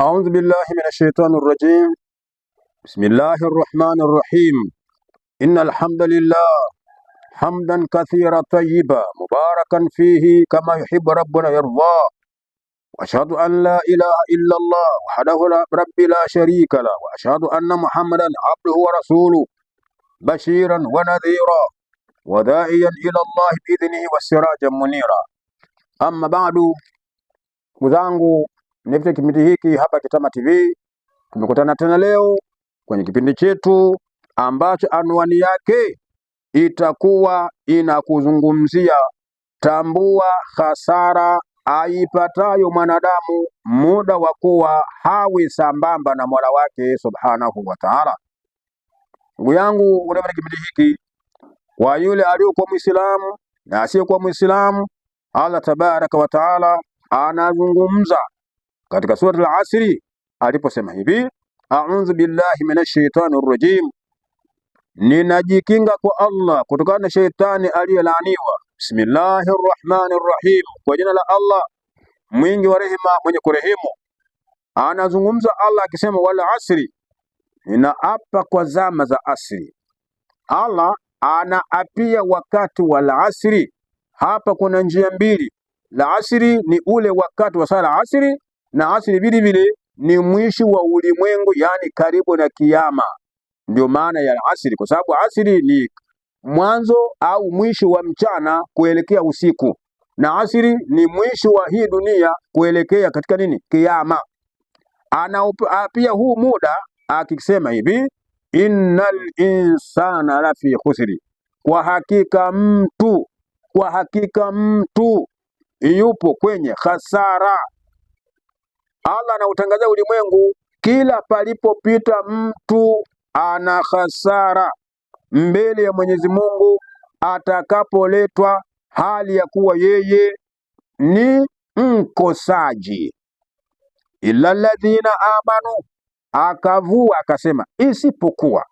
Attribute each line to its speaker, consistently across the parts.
Speaker 1: أعوذ بالله من الشيطان الرجيم. بسم الله الرحمن الرحيم. إن الحمد لله حمدا كثيرا طيبا مباركا فيه كما يحب ربنا يرضى، وأشهد أن لا إله إلا الله وحده لا رب لا شريك له، وأشهد أن محمدا عبده ورسوله بشيرا ونذيرا وداعيا إلى الله بإذنه وسراجا منيرا. أما بعد، kuzangu nifite kipindi hiki hapa Kitama TV. Tumekutana tena leo kwenye kipindi chetu ambacho anwani yake itakuwa inakuzungumzia tambua hasara aipatayo mwanadamu muda wa kuwa hawi sambamba na Mola wake Subhanahu wa Ta'ala. Ndugu yangu, unapenda kipindi hiki kwa yule aliyokuwa Muislamu na asiyekuwa Muislamu, Allah Tabaraka wa Ta'ala anazungumza katika sura Al-Asri aliposema hivi: a'udhu billahi minash shaitani rrajim, ninajikinga kwa Allah kutokana na shaitani aliyelaaniwa. Bismillahir rahmanir rahim, kwa jina la Allah mwingi wa rehema mwenye kurehemu. Anazungumza Allah akisema wal asri, ninaapa kwa zama za asri. Allah anaapia wakati wal asri. Hapa kuna njia mbili. La asri ni ule wakati wa sala asri, na asri vile vile ni mwisho wa ulimwengu, yani karibu na kiyama. Ndio maana ya asri, kwa sababu asri ni mwanzo au mwisho wa mchana kuelekea usiku, na asri ni mwisho wa hii dunia kuelekea katika nini? Kiyama. Anaapia huu muda akisema hivi: innal insana lafi khusri, kwa hakika mtu yupo kwenye hasara. Allah anautangazia ulimwengu, kila palipopita mtu ana hasara mbele ya Mwenyezi Mungu atakapoletwa hali ya kuwa yeye ni mkosaji. Illa alladhina amanu, akavua akasema isipokuwa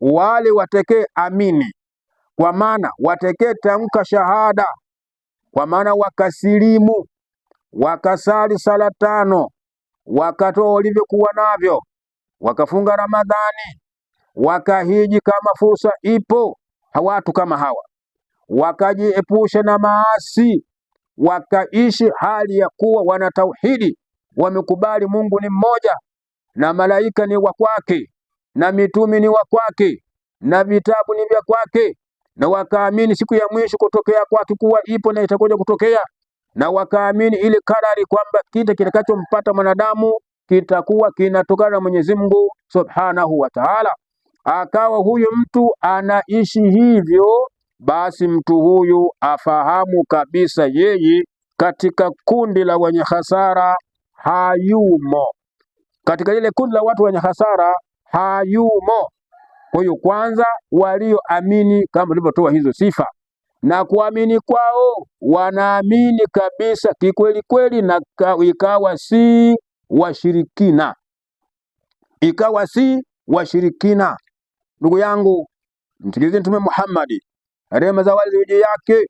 Speaker 1: wale watekee amini, kwa maana watekee tamka shahada, kwa maana wakasilimu, wakasali sala 5, wakatoa walivyokuwa navyo, wakafunga Ramadhani, wakahiji kama fursa ipo. Watu kama hawa wakajiepusha na maasi, wakaishi hali ya kuwa wana tauhidi, wamekubali Mungu ni mmoja, na malaika ni wa kwake, na mitume ni wa kwake, na vitabu ni vya kwake, na wakaamini siku ya mwisho kutokea kwake kuwa ipo na itakuja kutokea, na wakaamini ile kadari kwamba kile kitakachompata mwanadamu kitakuwa kinatokana na Mwenyezi Mungu Subhanahu wa Ta'ala. Akawa huyu mtu anaishi hivyo, basi mtu huyu afahamu kabisa yeye katika kundi la wenye hasara hayumo, katika ile kundi la watu wenye hasara hayumo. Kwa hiyo kwanza walioamini kama tulivyotoa hizo sifa, na kuamini kwao wanaamini kabisa kikweli kweli, na ikawa si washirikina, Ndugu yangu, msikilize Mtume Muhammad, rehema za Allah juu yake.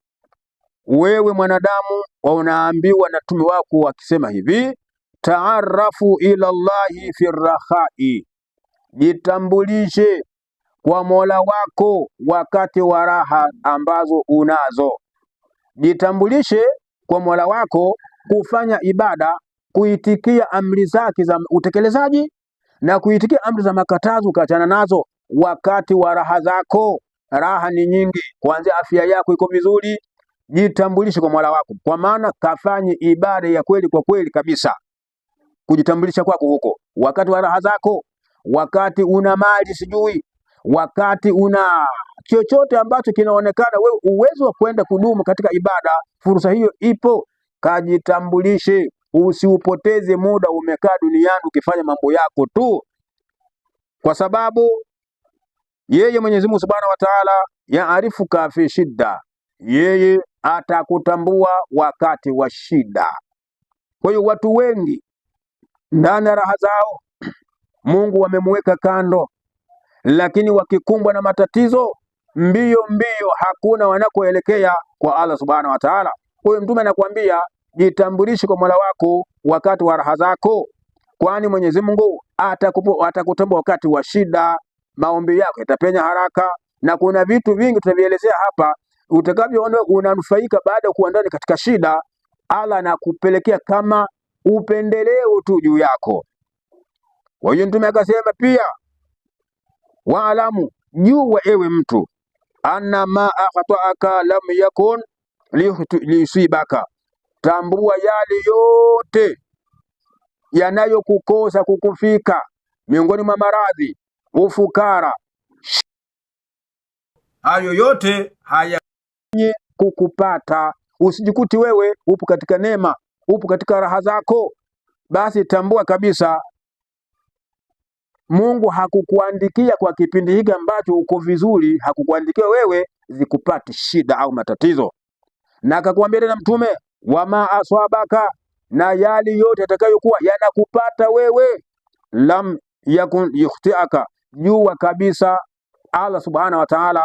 Speaker 1: Wewe mwanadamu unaambiwa na mtume wako wakisema hivi: taarafu ila Allahi fi rakhai, jitambulishe kwa Mola wako wakati wa raha ambazo unazo. Jitambulishe kwa Mola wako kufanya ibada, kuitikia amri zake za utekelezaji na kuitikia amri za makatazo ukaachana nazo wakati wa raha zako. Raha ni nyingi, kuanzia afya yako iko vizuri. Jitambulishe kwa Mola wako, kwa maana kafanye ibada ya kweli kwa kweli kabisa. Kujitambulisha kwako huko wakati wa raha zako, wakati una mali sijui, wakati una chochote ambacho kinaonekana wewe uwezo wa kwenda kudumu katika ibada, fursa hiyo ipo. Kajitambulishe, usiupoteze muda umekaa duniani ukifanya mambo yako tu, kwa sababu yeye Mwenyezi Mungu Subhanahu wa Ta'ala yaarifu kafi shida, yeye atakutambua wakati wa shida. Kwa hiyo watu wengi ndani ya raha zao Mungu wamemweka kando, lakini wakikumbwa na matatizo mbio hakuna wanakoelekea kwa Allah Subhanahu wa Ta'ala. Kwa hiyo mtume anakuambia jitambulishe kwa Mola wako wakati wa raha zako, kwani Mwenyezi Mungu atakutambua wakati wa shida, maombi yako yatapenya haraka, na kuna vitu vingi tutavielezea hapa utakavyoona unanufaika baada ya kuwa ndani katika shida. Allah anakupelekea kama upendeleo tu juu yako. Kwa hiyo Mtume akasema pia, waalamu, jua ewe mtu, anna ma akhataaka lam yakun liyusibaka, tambua yale yote yanayokukosa kukufika miongoni mwa maradhi, ufukara, hayo yote hayaye kukupata. Usijikuti wewe upo katika neema, upo katika raha zako, basi tambua kabisa Mungu hakukuandikia kwa kipindi hiki ambacho uko vizuri, hakukuandikia wewe zikupate shida au matatizo. Na akakwambia tena Mtume, wama aswabaka, na yali yote yatakayokuwa yanakupata wewe, lam yakun yukhtiaka, jua kabisa Allah subhanahu wa ta'ala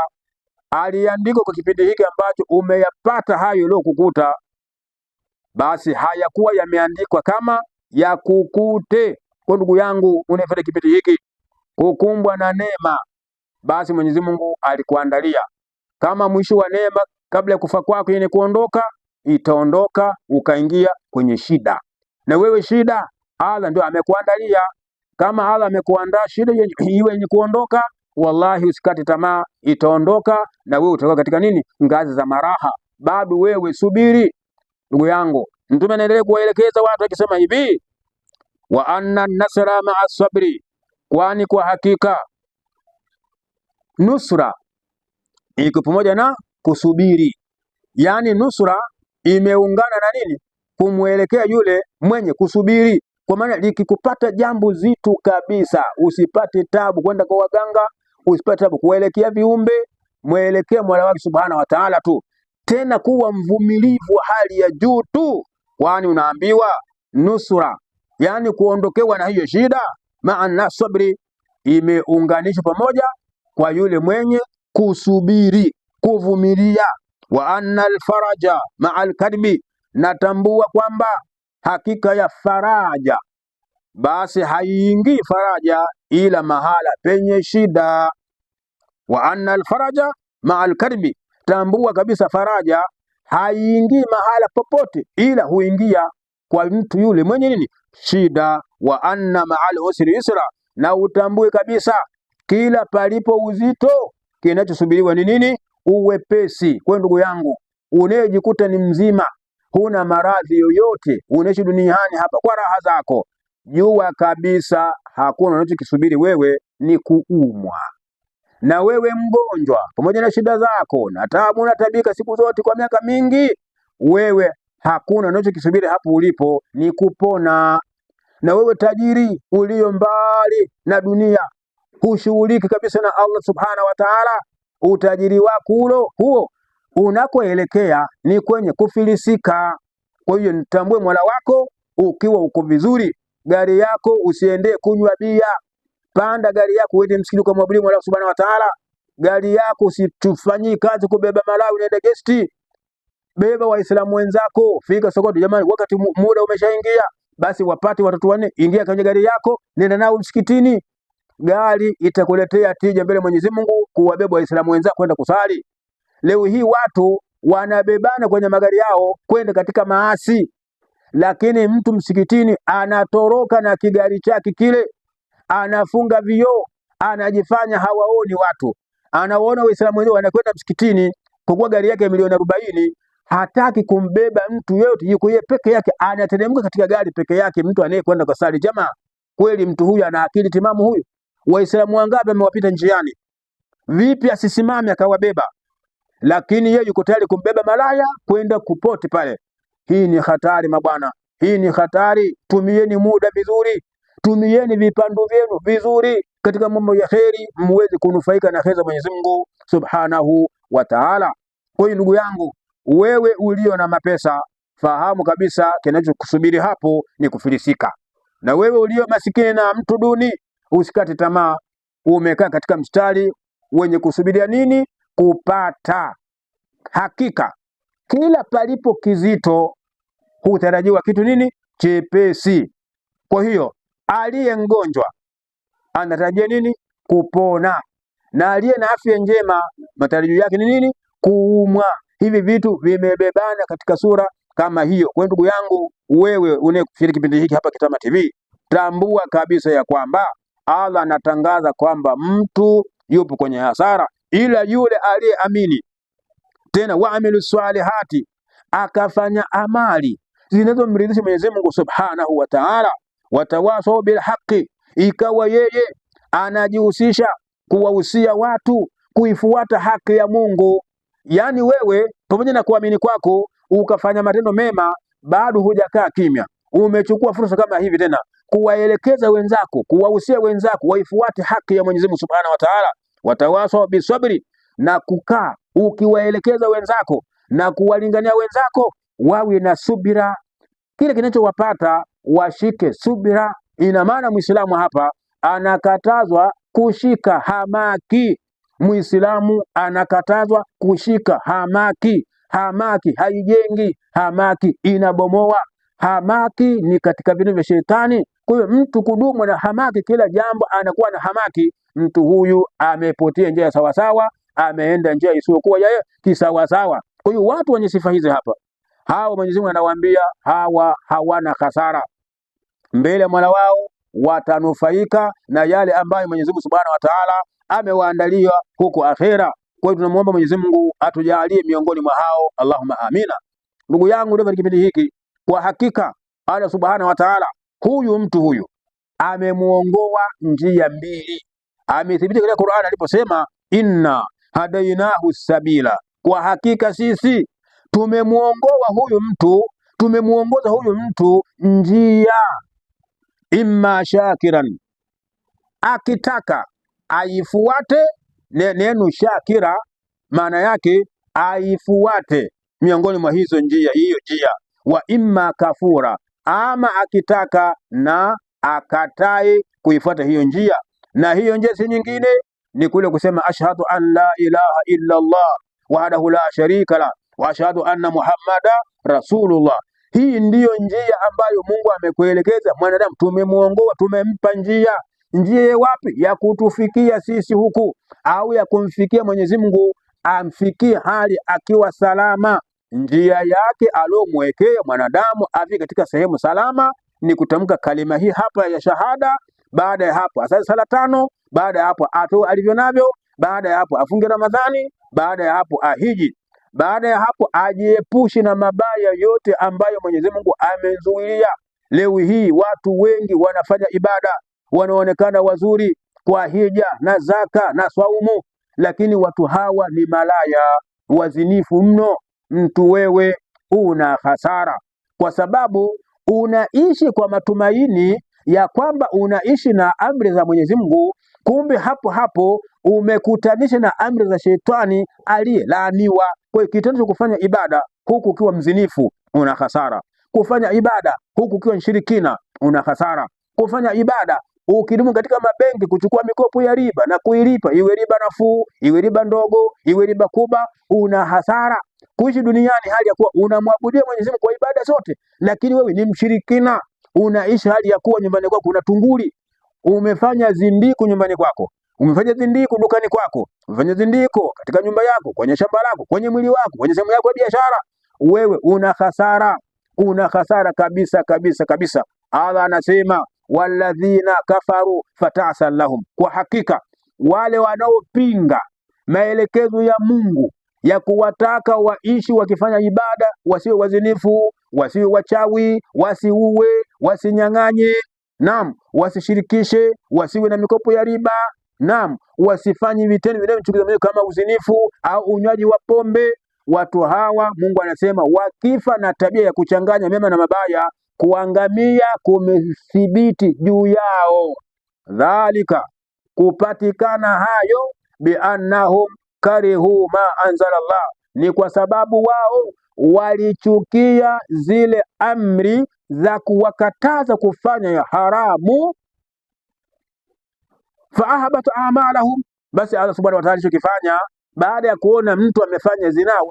Speaker 1: aliandika kwa kipindi hiki ambacho umeyapata hayo leo kukuta, basi hayakuwa yameandikwa kama yakukute. Kwa ndugu yangu unayefuata kipindi hiki kukumbwa na neema, basi Mwenyezi Mungu alikuandalia kama mwisho wa neema, kabla ya kufa kwako yenye kuondoka, itaondoka ukaingia kwenye shida. Na wewe shida Allah ndio amekuandalia. Kama Allah amekuandaa shida iwe yenye kuondoka, wallahi usikate tamaa, itaondoka na wewe utakuwa katika nini, ngazi za maraha. Bado wewe subiri ndugu yangu. Mtume anaendelea kuwaelekeza watu akisema hivi, wa anna nasra ma'a sabri, kwani kwa hakika nusra iko pamoja na kusubiri. Yani nusra imeungana na nini? Kumwelekea yule mwenye kusubiri. Kwa maana likikupata jambo zito kabisa, usipate tabu kwenda kwa waganga, usipate tabu kuelekea viumbe, mwelekea Mola wake subhanahu wa ta'ala tu. Tena kuwa mvumilivu wa hali ya juu tu, kwani unaambiwa nusra, yani kuondokewa na hiyo shida, maana sabri imeunganishwa pamoja kwa yule mwenye kusubiri, kuvumilia. Wa anna alfaraja ma'a alkadbi, natambua kwamba hakika ya faraja, basi haiingii faraja ila mahala penye shida. Wa anna alfaraja ma'a alkadbi, tambua kabisa faraja haiingii mahala popote ila huingia kwa mtu yule mwenye nini, shida. Wa anna ma'al usri yusra, na utambue kabisa kila palipo uzito kinachosubiriwa ni nini, uwepesi. Kwa ndugu yangu unayejikuta ni mzima, huna maradhi yoyote, unaishi duniani hapa kwa raha zako, jua kabisa hakuna unachokisubiri wewe ni kuumwa. Na wewe mgonjwa, pamoja na shida zako na taabu na tabika siku zote kwa miaka mingi, wewe hakuna unachokisubiri hapo ulipo ni kupona. Na wewe tajiri ulio mbali na dunia, hushughuliki kabisa na Allah subhanahu wa ta'ala, utajiri wako huo unakoelekea ni kwenye kufilisika. Kwa hiyo nitambue Mola wako ukiwa uko vizuri. Gari yako usiendee kunywa bia, panda gari yako uende msikiti kwa mwabudu Mola subhanahu wa ta'ala. Gari yako usitufanyie kazi kubeba Malawi unaenda gesti, beba Waislamu wenzako, fika sokoni jamani, wakati muda umeshaingia, basi wapate watoto wanne, ingia kwenye gari yako, nenda nao msikitini. Gari itakuletea tija mbele Mwenyezi Mungu kuwabeba Waislamu wenzako kwenda kusali. Leo hii watu wanabebana kwenye magari yao kwenda katika maasi, lakini mtu msikitini anatoroka na kigari chake kile, anafunga vioo, anajifanya hawaoni watu, anawaona Waislamu wenzao wanakwenda msikitini kwa gari yake milioni 40, hataki kumbeba mtu yote, yuko yeye peke yake, anateremka katika gari peke yake, mtu anayekwenda kusali. Jamaa, kweli mtu huyu ana akili timamu huyu? Waislamu wangapi amewapita njiani, vipi asisimame akawabeba? Lakini yeye yuko tayari kumbeba malaya kwenda kupote pale. Hii ni hatari mabwana, hii ni hatari. Tumieni muda vizuri, tumieni vipandu vyenu vizuri katika mambo ya kheri, muweze kunufaika na kheri za Mwenyezi Mungu subhanahu wa ta'ala. Kwa hiyo ndugu yangu, wewe ulio na mapesa, fahamu kabisa kinachokusubiri hapo ni kufilisika. Na wewe ulio masikini na mtu duni, usikate tamaa, umekaa katika mstari wenye kusubiria nini? Kupata. Hakika kila palipo kizito hutarajiwa kitu nini? Chepesi. Kwa hiyo aliye mgonjwa anatarajia nini? Kupona. Na aliye na afya njema matarajio yake ni nini? Kuumwa. Hivi vitu vimebebana katika sura kama hiyo. Kwa ndugu yangu, wewe unayekushiriki kipindi hiki hapa Kitama TV, tambua kabisa ya kwamba Allah anatangaza kwamba mtu yupo kwenye hasara, ila yule aliyeamini tena waamilu salihati, akafanya amali zinazomridhisha Mwenyezi Mungu Subhanahu wa Ta'ala, watawasau bil haqi, ikawa yeye anajihusisha kuwahusia watu kuifuata haki ya Mungu. Yani wewe pamoja na kuamini kwako ukafanya matendo mema, bado hujakaa kimya, umechukua fursa kama hivi tena kuwaelekeza wenzako, kuwahusia wenzako waifuate haki ya Mwenyezi Mungu Subhanahu wa Ta'ala, watawasau bisabri, na kukaa ukiwaelekeza wenzako na kuwalingania wenzako wawe na subira. Kile kinachowapata washike subira. Ina maana Muislamu hapa anakatazwa kushika hamaki. Muislamu anakatazwa kushika hamaki. Hamaki haijengi, hamaki inabomoa. Hamaki ni katika vitu vya shetani. Kwa hiyo mtu kudumu na hamaki, kila jambo anakuwa na hamaki, mtu huyu amepotea njia sawasawa, ameenda njia isiyokuwa ya kisawasawa. Kwa hiyo watu wenye sifa hizi hapa, hawa Mwenyezi Mungu anawaambia hawa hawana hasara mbele ya Mola wao, watanufaika na yale ambayo Mwenyezi Mungu Subhanahu wa Ta'ala amewaandalia huko akhera. Kwa hiyo tunamuomba Mwenyezi Mungu atujalie miongoni mwa hao, Allahumma amina. Ndugu yangu, ndio kipindi hiki, kwa hakika Allah Subhanahu wa Ta'ala huyu mtu huyu amemuongoa njia mbili. Amethibitisha katika Qur'an aliposema inna hadainahu sabila, kwa hakika sisi tumemuongoa huyu mtu, tumemuongoza huyu mtu njia, imma shakiran, akitaka aifuate. Neno shakira maana yake aifuate miongoni mwa hizo njia, hiyo njia. Wa imma kafura, ama akitaka na akatai kuifuata hiyo njia. Na hiyo njia si nyingine, ni kule kusema ashhadu an la ilaha illa Allah wahdahu la sharika la wa ashhadu anna Muhammada rasulullah. Hii ndiyo njia ambayo Mungu amekuelekeza mwanadamu, tumemuongoa, tumempa njia. Njia wapi? Ya kutufikia sisi huku, au ya kumfikia Mwenyezi Mungu, amfikie hali akiwa salama. Njia yake aliyomwekea mwanadamu afike katika sehemu salama ni kutamka kalima hii hapa ya shahada. Baada ya hapo asali sala 5, baada ya hapo atoe alivyo navyo, baada ya hapo afunge Ramadhani, baada ya hapo ahiji, baada ya hapo ajiepushe na mabaya yote ambayo Mwenyezi Mungu amezuia. Leo hii watu wengi wanafanya ibada, wanaonekana wazuri kwa hija na zaka na swaumu, lakini watu hawa ni malaya, wazinifu mno. Mtu wewe una hasara, kwa sababu unaishi kwa matumaini ya kwamba unaishi na amri za Mwenyezi Mungu, kumbe hapo hapo umekutanisha na amri za shetani aliyelaaniwa. Kwa hiyo kitendo cha kufanya ibada huku ukiwa mzinifu una hasara, kufanya ibada huku ukiwa mshirikina una hasara, kufanya ibada ukidumu katika mabenki kuchukua mikopo ya riba na kuilipa, iwe riba nafuu, iwe riba ndogo, iwe riba kubwa, una hasara. Kuishi duniani hali ya kuwa unamwabudia Mwenyezi Mungu kwa ibada zote, lakini wewe ni mshirikina, unaishi hali ya kuwa nyumbani kwako kuna tunguli. Umefanya zindiko nyumbani kwako, umefanya zindiko dukani kwako, umefanya zindiko katika nyumba yako, kwenye shamba lako, kwenye mwili wako, kwenye sehemu yako ya biashara. Wewe una hasara, una hasara kabisa kabisa kabisa. Allah anasema walladhina kafaru fatasal lahum, kwa hakika wale wanaopinga maelekezo ya Mungu ya kuwataka waishi wakifanya ibada, wasiwe wazinifu, wasiwe wachawi, wasiuwe, wasinyang'anye, naam, wasishirikishe, wasiwe na mikopo ya riba, naam, wasifanye vitendo vinavyochukiza Mungu kama uzinifu au unywaji wa pombe. Watu hawa Mungu anasema wakifa na tabia ya kuchanganya mema na mabaya, kuangamia kumethibiti juu yao. Dhalika, kupatikana hayo, biannahum karihu ma anzala Allah, ni kwa sababu wao walichukia zile amri za kuwakataza kufanya ya haramu. Faahabata amalahum, basi Allah subhanahu wa ta'ala alichokifanya baada ya kuona mtu amefanya zinaa